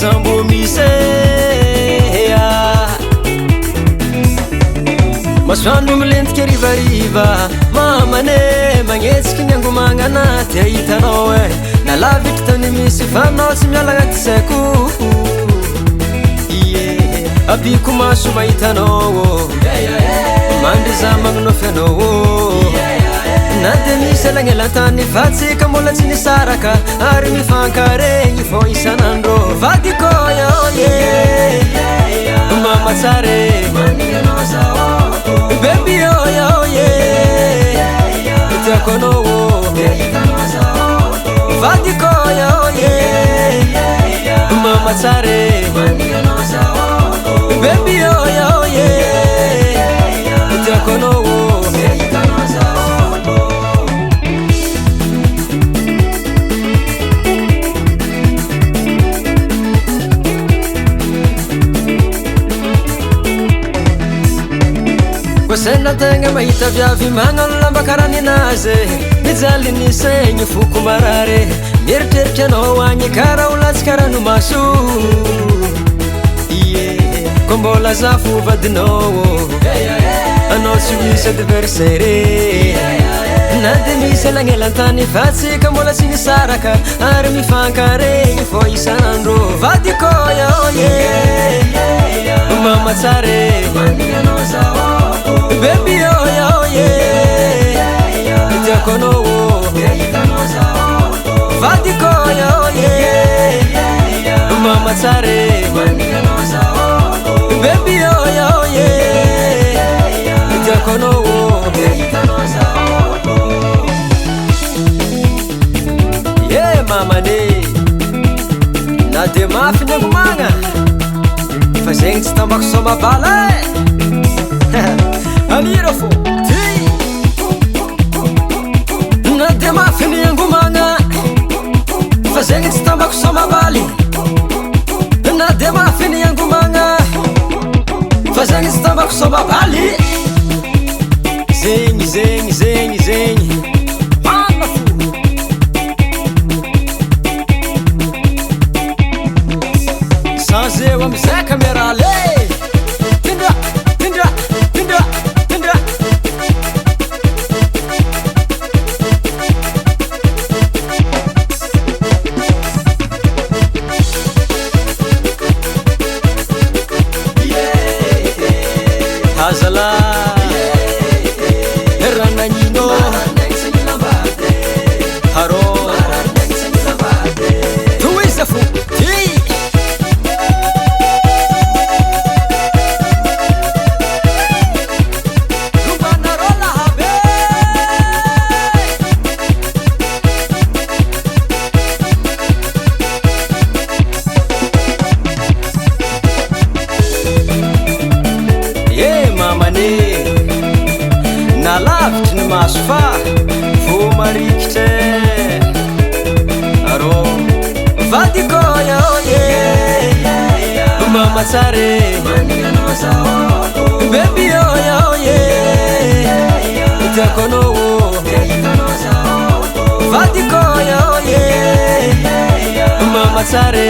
Sambo miseya masoandro milentiky rivariva mamane magnetsiky ny angomagna anaty ahitanao e nalavitry tany misy fanao tsy miala agnaty saiko ie abiko maso mahitanao mandry za magnonofy anao na de misy alagnelatany fa tsika mbola tsy nisaraka ary mifankaregny fô isanandro vadiko yoye mamatsare baby yoye tiako anao vadiko yoye mamatsare baby yoye tiako anao Sena tegna mahita viavy magnano lamba karaninazy mijaly ny saigny foko marare mieritreritra anao agny kara olatsy karano maso ie ko mbola zafo vadinao anao tsy misy adversaire na de misy alagnelan-tany fa tsika mbola tsy nisaraka ary mifankaregny fô isanandro vadiko yoye mamatsare baby yoye tiako anao vadiko yoye mamatsare baby yoye tiako anao ye mamane na de mafy ny angomagna fa zegny tsy tambako somabala Alira fo na de mafy ny angomagna fa zegny tsy tambako somabaly na de mafy ny angomagna fa zegny tsy tambako somabaly zegny pana fo sans eo amizay camerale tindra Hazala Rananino Haro Tuisafu Rubanarola habe nalavitry ny maso fa vo marikitry arô vadiko yoye mamatsare baby yoye tiako anao vadiko yoye mamatsare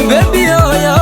baby yoye